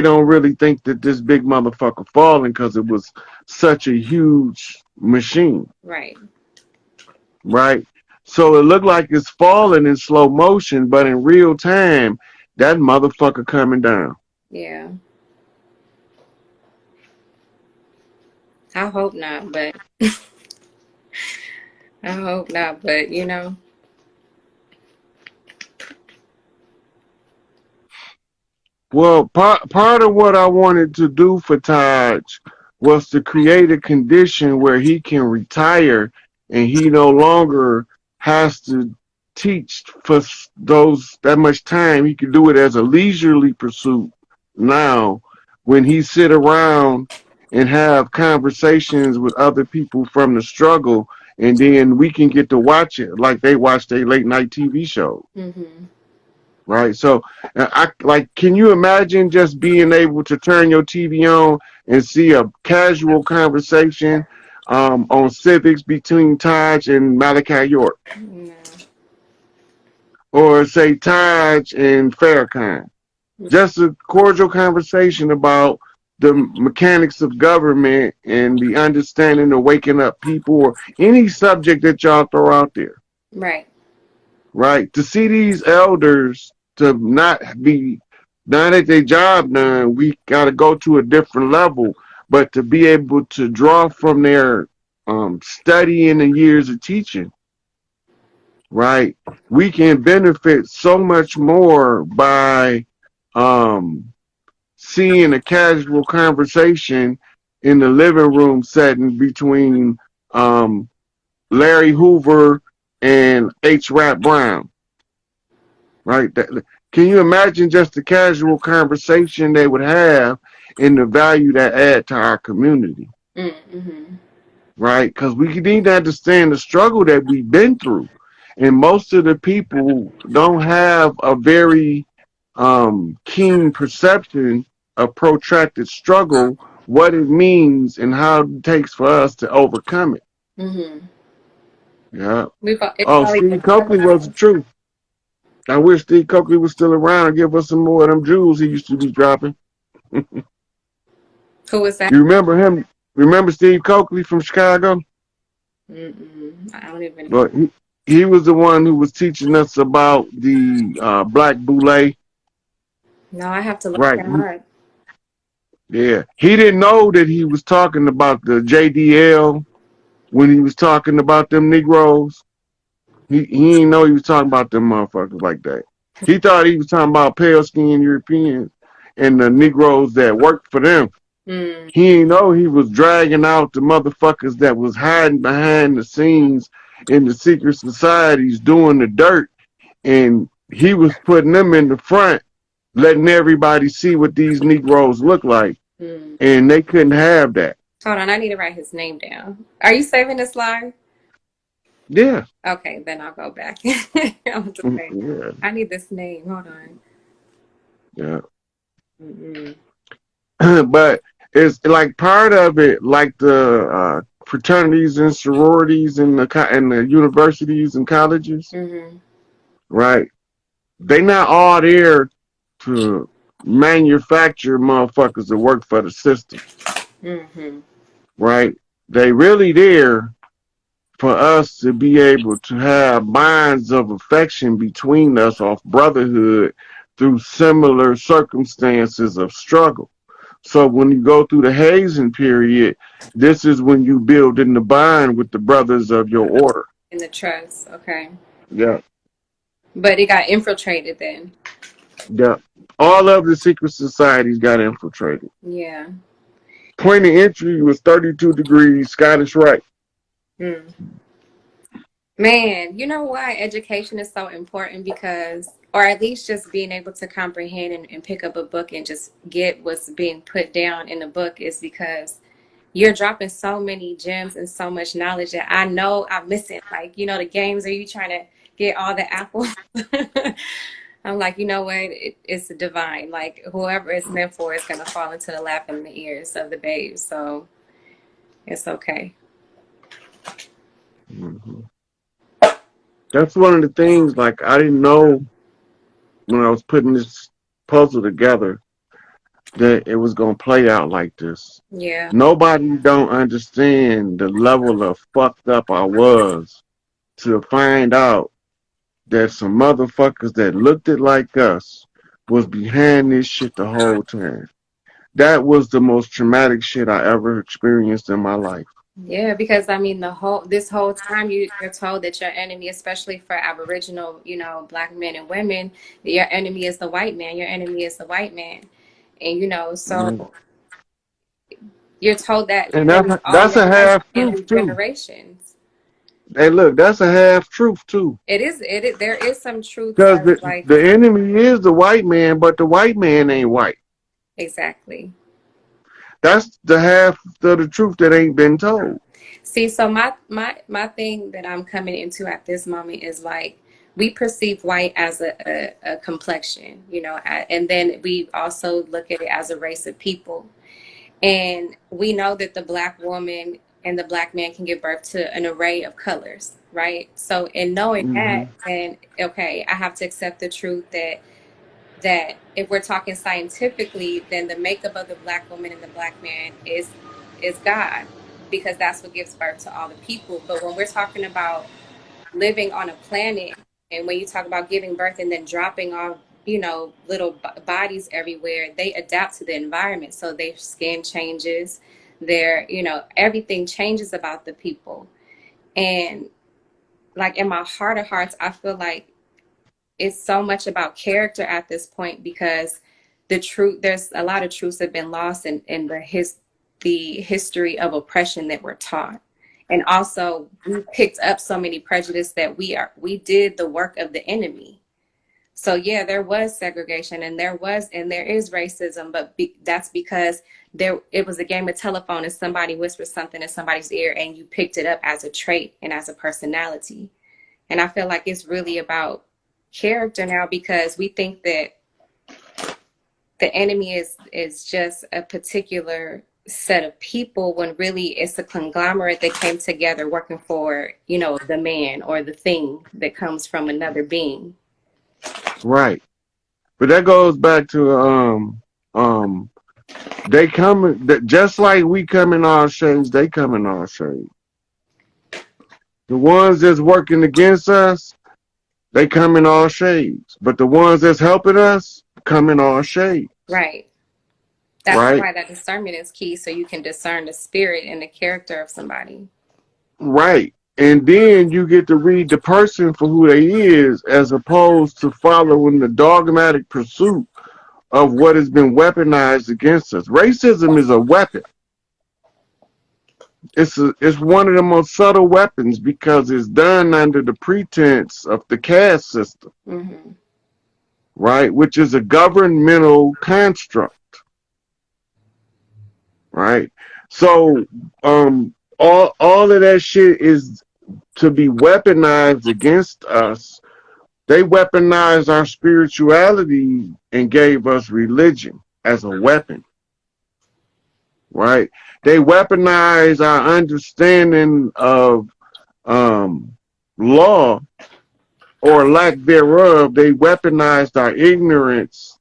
don't really think that this big motherfucker falling because it was such a huge machine, Right. right? So it looked like it's falling in slow motion, but in real time, that motherfucker coming down. Yeah. I hope not, but I hope not, but you know. Well, part of what I wanted to do for Taj was to create a condition where he can retire and he no longer has to teach for those that much time. He can do it as a leisurely pursuit now when he sit around and have conversations with other people from the struggle, and then we can get to watch it like they watch their late night TV show. Mm-hmm. Right. So I like, can you imagine just being able to turn your TV on and see a casual conversation on civics between Taj and Malachi York, No. or say Taj and Farrakhan? Just a cordial conversation about the mechanics of government and the understanding of waking up people, or any subject that y'all throw out there. Right. Right? To see these elders to not be not at their job done, we got to go to a different level. But to be able to draw from their studying and years of teaching, right? We can benefit so much more by um, seeing a casual conversation in the living room setting between um, Larry Hoover and H. Rap Brown, right? Can you imagine just the casual conversation they would have and the value that add to our community, Mm-hmm. right? Because we need to understand the struggle that we've been through. And most of the people don't have a very keen perception of protracted struggle, what it means, and how it takes for us to overcome it. Mm-hmm. Yeah. It's Oh, always Steve been Coakley was the truth. I wish Steve Coakley was still around and give us some more of them jewels he used to be dropping. who was that? You remember him? Remember Steve Coakley from Chicago? Mm-mm. I don't even. But he was the one who was teaching us about the Black Boule. No, I have to look Right. him up. Yeah. He didn't know that he was talking about the JDL when he was talking about them Negroes. He didn't know he was talking about them motherfuckers like that. He thought he was talking about pale skinned Europeans and the Negroes that worked for them. Mm. He didn't know he was dragging out the motherfuckers that was hiding behind the scenes in the secret societies doing the dirt, and he was putting them in the front, letting everybody see what these Negroes look like, Mm. and they couldn't have that. Hold on, I need to write his name down. Are you saving this live? Yeah. Okay, then I'll go back. I'm just saying, Yeah. I need this name. Hold on. Yeah. Mm-mm. But it's like part of it, like the fraternities and sororities and the universities and colleges, Mm-hmm. right? They not all there to manufacture motherfuckers that work for the system, Mm-hmm. right? They really there for us to be able to have minds of affection between us off brotherhood through similar circumstances of struggle. So when you go through the hazing period, this is when you build in the bond with the brothers of your order. In the trust, okay. Yeah, But it got infiltrated then. yeah. All of the secret societies got infiltrated. Yeah. Point of entry was 32 degrees Scottish Rite. Mm. Man, you know why education is so important? Because, or at least just being able to comprehend and pick up a book and just get what's being put down in the book is because you're dropping so many gems and so much knowledge that I know I'm missing. Like, you know, the games are you trying to get all the apples? I'm like, you know what? It's divine. Like, whoever it's meant for is going to fall into the lap and the ears of the babes. So it's okay. Mm-hmm. That's one of the things, like, I didn't know when I was putting this puzzle together. that it was gonna play out like this. Yeah. Nobody don't understand the level of fucked up I was to find out that some motherfuckers that looked it like us was behind this shit the whole time. That was the most traumatic shit I ever experienced in my life. Yeah, because I mean this whole time you're told that your enemy, especially for Aboriginal, black men and women, that your enemy is the white man. Your enemy is the white man. And Right. so you're told that And that is all that's your a life half and truth through too. generations. Hey, look, that's a half truth too. It is there is some truth Because of like the enemy is the white man, but the white man ain't white. exactly. That's the half of the truth that ain't been told. See, so my thing that I'm coming into at this moment is like we perceive white as a complexion, and then we also look at it as a race of people. And we know that the black woman and the black man can give birth to an array of colors, right? So in knowing Hmm. that, then okay, I have to accept the truth that if we're talking scientifically, then the makeup of the black woman and the black man is God, because that's what gives birth to all the people. But when we're talking about living on a planet, and when you talk about giving birth and then dropping off, little bodies everywhere, they adapt to the environment. So their skin changes, everything changes about the people. And like in my heart of hearts, I feel like it's so much about character at this point, because there's a lot of truths that have been lost in the history of oppression that we're taught. And also we picked up so many prejudice that we did the work of the enemy. So yeah, there was segregation and there is racism, but that's because it was a game of telephone and somebody whispered something in somebody's ear and you picked it up as a trait and as a personality. And I feel like it's really about character now, because we think that the enemy is just a particular set of people, when really it's a conglomerate that came together working for, the man or the thing that comes from another being. Right. But that goes back to um they come just like we come in our shades, they come in our shades. The ones that's working against us, they come in all shades. But the ones that's helping us come in all shades. Right. That's Right? why that discernment is key, so you can discern the spirit and the character of somebody. Right. And then you get to read the person for who they is, as opposed to following the dogmatic pursuit of what has been weaponized against us. Racism is a weapon. It's one of the most subtle weapons because it's done under the pretense of the caste system, Hmm. right? Which is a governmental construct, right? So all of that shit is to be weaponized against us. They weaponized our spirituality and gave us religion as a weapon, right? They weaponize our understanding of um, law or lack thereof. They weaponized our ignorance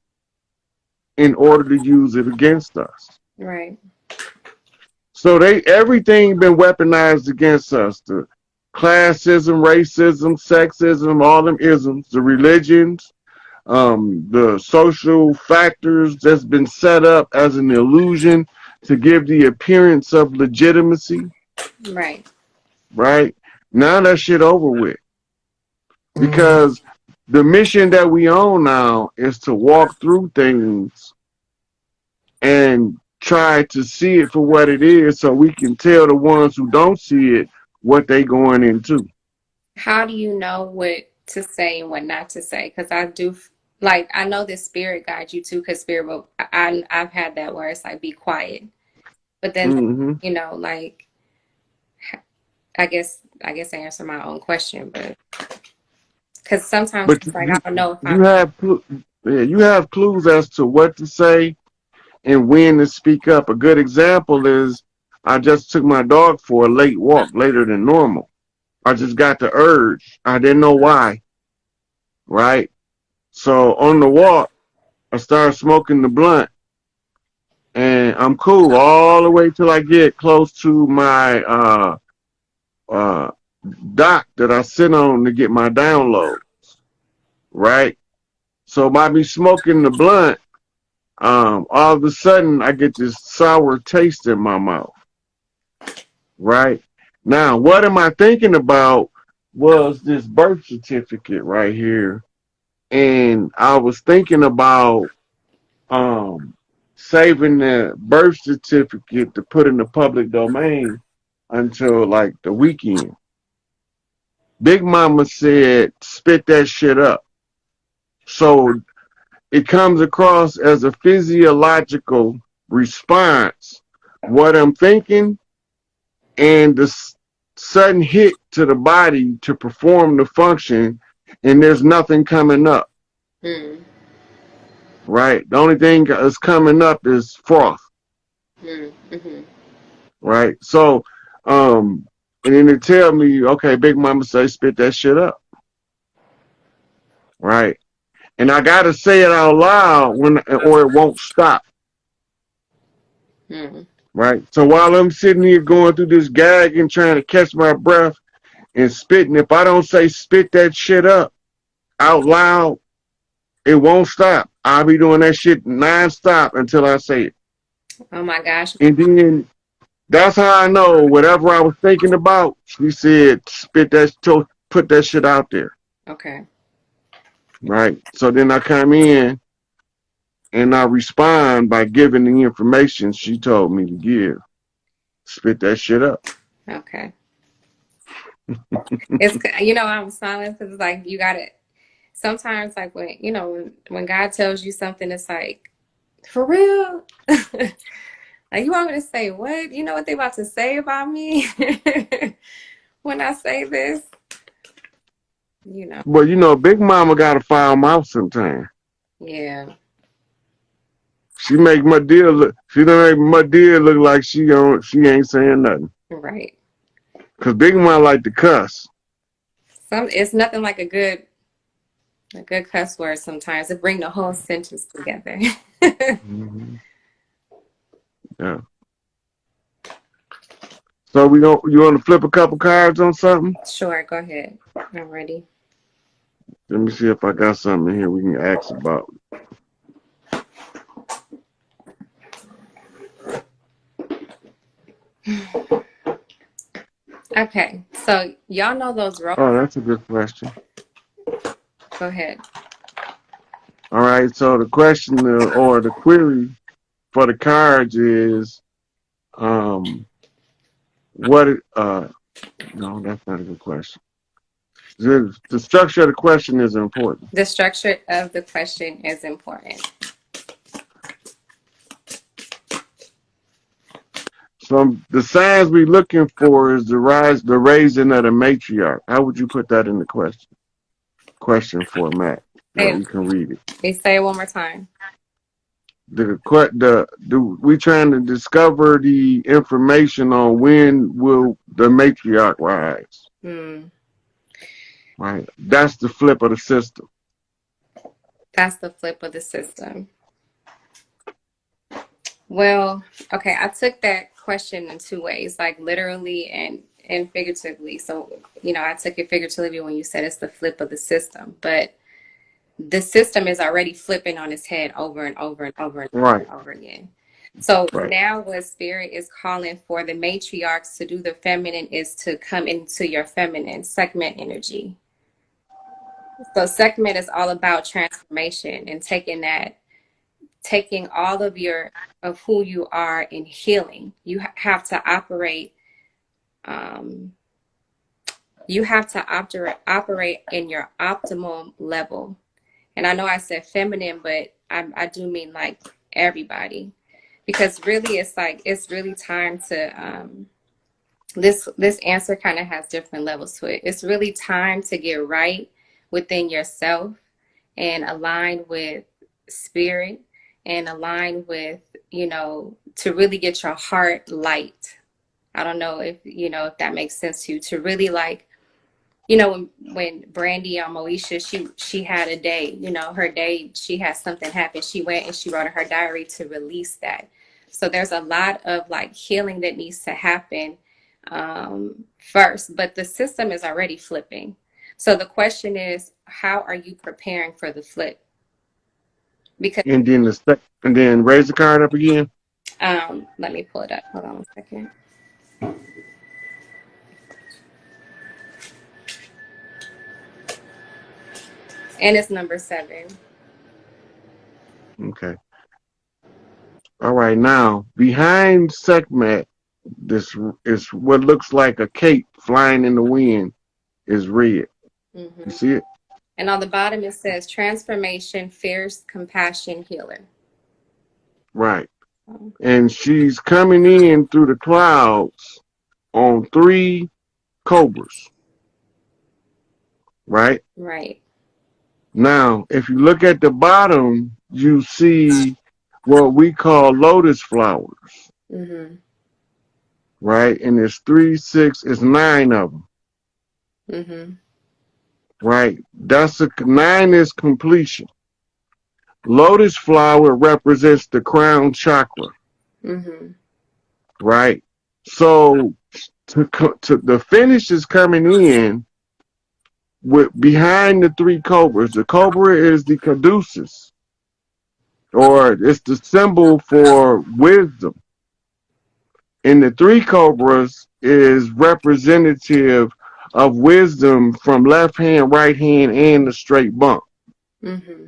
in order to use it against us. Right. So everything been weaponized against us. The classism, racism, sexism, all them isms, the religions, the social factors that's been set up as an illusion to give the appearance of legitimacy, Right. right? Now that shit over with. Because the mission that we own now is to walk through things and try to see it for what it is so we can tell the ones who don't see it what they going into. How do you know what to say and what not to say? Because I do, like, I know that spirit guides you too, because spirit will, I've had that where it's like, be quiet. But then, Hmm. like, I guess I answer my own question, but because sometimes But it's like, I don't know if you have yeah, you have clues as to what to say and when to speak up. A good example is I just took my dog for a late walk, later than normal. I just got the urge. I didn't know why, right? So on the walk, I started smoking the blunt, I'm cool all the way till I get close to my uh dock that I sit on to get my download, right? So by me smoking the blunt, all of a sudden I get this sour taste in my mouth, right? Now, what am I thinking about was this birth certificate right here. And I was thinking about um saving the birth certificate to put in the public domain until like the weekend. Big Mama said, spit that shit up. So it comes across as a physiological response, what I'm thinking, and the sudden hit to the body to perform the function, and there's nothing coming up, Mm. right? The only thing that's coming up is froth, Mm. Mm-hmm. right? So, and then they tell me, okay, Big Mama say, spit that shit up, right? And I gotta say it out loud or it won't stop. Mm. Right. So while I'm sitting here going through this gag and trying to catch my breath and spitting, if I don't say spit that shit up out loud, it won't stop. I'll be doing that shit nonstop until I say it. Oh my gosh. And then that's how I know whatever I was thinking about, she said, spit that, put that shit out there. Okay. Right. So then I come in and I respond by giving the information she told me to give. Spit that shit up. Okay. It's, you know, I'm silent because it's like you gotta sometimes like when you know when God tells you something, it's like for real. Like you want me to say what? You know what they about to say about me when I say this? You know. But you know, Big Mama got a foul mouth sometimes. Yeah. She make my deal look. She don't make my deal look like she ain't saying nothing. Right. Cause Big Mama like to cuss. It's nothing like a good cuss word sometimes to bring the whole sentence together. Mm-hmm. Yeah. So you want to flip a couple cards on something? Sure, go ahead. I'm ready. Let me see if I got something in here we can ask about. Okay, so y'all know those roles. Oh, that's a good question. Go ahead. All right. So the question or the query for the cards is, what? No, that's not a good question. The structure of the question is important. The structure of the question is important. So the signs we're looking for is the raising of the matriarch. How would you put that in the question format that Hey, we can read it? say it one more time. We trying to discover the information on when will the matriarch rise? Hmm. Right. That's the flip of the system. That's the flip of the system. Well, okay, I took that question in two ways, like literally and figuratively. So, you know, I took it figuratively when you said it's the flip of the system, but the system is already flipping on its head over and over and over and over Right. and over again. So Right. now what spirit is calling for the matriarchs to do the feminine is to come into your feminine segment energy. So segment is all about transformation and taking all of who you are in healing. You have to operate. Um, you have to operate in your optimal level. And I know I said feminine, but I do mean like everybody, because really it's really time to this answer kind of has different levels to it. It's really time to get right within yourself and align with spirit and align with, you know, to really get your heart light. I don't know if, you know, if that makes sense to you, to really like, you know, when Brandy Moesha, she had a day, you know, her day, she had something happen. She went and she wrote in her diary to release that. So there's a lot of like healing that needs to happen first, but the system is already flipping. So the question is, how are you preparing for the flip? Because And then raise the card up again. let me pull it up. Hold on a second. And it's number 7. Okay. All right. Now behind Sekhmet, this is what looks like a cape flying in the wind is red. You Mm-hmm. see it? And on the bottom it says transformation, fierce compassion, healer. Right. So, And she's coming in through the clouds on 3 cobras. Right. right. Now, if you look at the bottom, you see what we call lotus flowers. Mm-hmm. Right. And it's 3, 6, it's 9 of them. Mm-hmm. Right. 9 is completion. Lotus flower represents the crown chakra, Mm-hmm. right? So to the finish is coming in with behind the 3 cobras. The cobra is the caduceus, or it's the symbol for wisdom. And the 3 cobras is representative of wisdom from left hand, right hand, and the straight bump. Mm-hmm.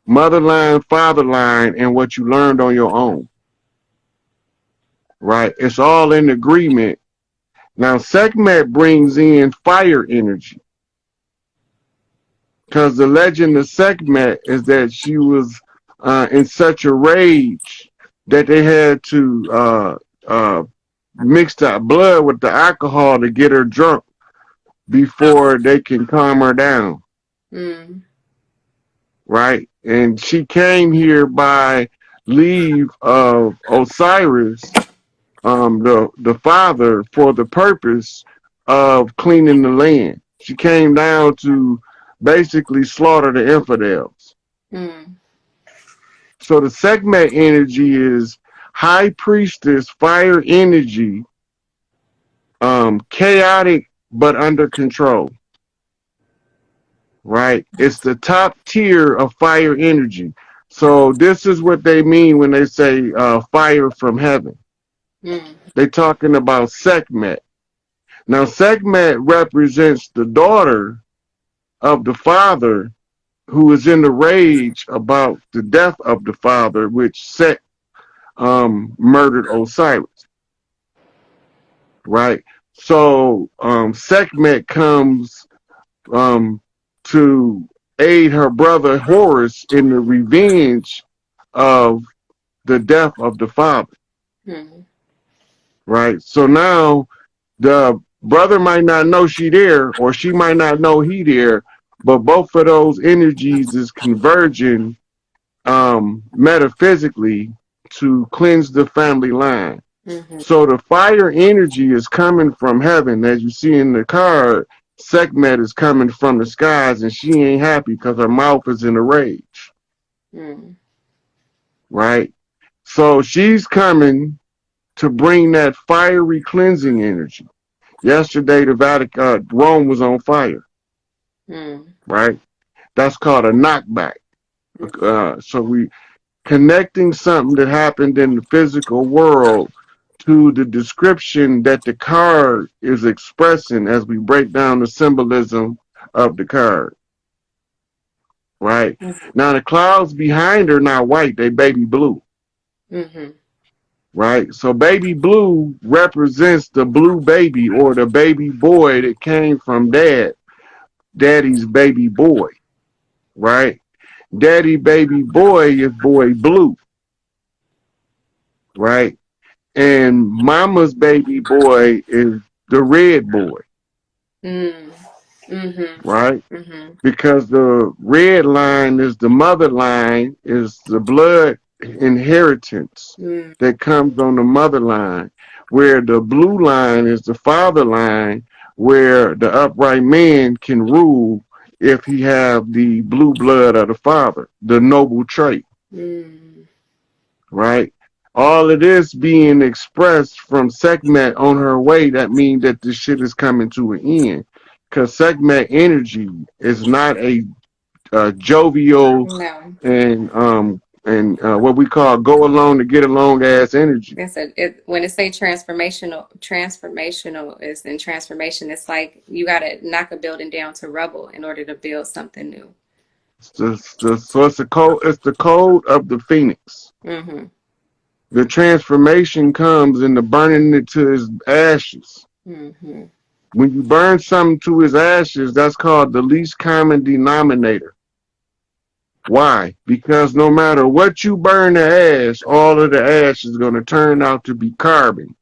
Mother line, father line, and what you learned on your own. Right? It's all in agreement. Now, Sekhmet brings in fire energy because the legend of Sekhmet is that she was in such a rage that they had to mix the blood with the alcohol to get her drunk before they can calm her down. Mm. Right? And she came here by leave of Osiris, the father, for the purpose of cleaning the land. She came down to basically slaughter the infidels. Mm. So the Sekhmet energy is high priestess fire energy, chaotic but under control. Right? It's the top tier of fire energy. So this is what they mean when they say fire from heaven. Mm. They're talking about Sekhmet. Now, Sekhmet represents the daughter of the father who is in the rage about the death of the father, which Set murdered Osiris, right? So Sekhmet comes um, to aid her brother Horus in the revenge of the death of the father, Mm. right? So now the brother might not know she there, or she might not know he there, but both of those energies is converging metaphysically to cleanse the family line. Mm-hmm. So the fire energy is coming from heaven, as you see in the card. Sekhmet is coming from the skies, and she ain't happy because her mouth is in a rage, Mm. right? So she's coming to bring that fiery cleansing energy. Yesterday, the Vatican, Rome was on fire, Mm. right? That's called a knockback. So we connecting something that happened in the physical world to the description that the card is expressing as we break down the symbolism of the card, right? Mm-hmm. Now the clouds behind her not white, they baby blue, Mm-hmm. right? So baby blue represents the blue baby or the baby boy that came from daddy's baby boy, right? Daddy baby boy is boy blue, right? And mama's baby boy is the red boy, Mm. Mm-hmm. right? Mm-hmm. Because the red line is the mother line, is the blood inheritance Mm. that comes on the mother line, where the blue line is the father line, where the upright man can rule if he have the blue blood of the father, the noble trait, Mm. right? All of this being expressed from Sekhmet on her way, that means that this shit is coming to an end. Because Sekhmet energy is not a jovial No. and what we call go along to get along ass energy. That's it. When it say transformational is in transformation. It's like you got to knock a building down to rubble in order to build something new. So it's the code. It's the code of the phoenix. Mm-hmm. The transformation comes in the burning it to its ashes. Mm-hmm. When you burn something to its ashes, that's called the least common denominator. Why? Because no matter what you burn the ash, all of the ash is going to turn out to be carbon.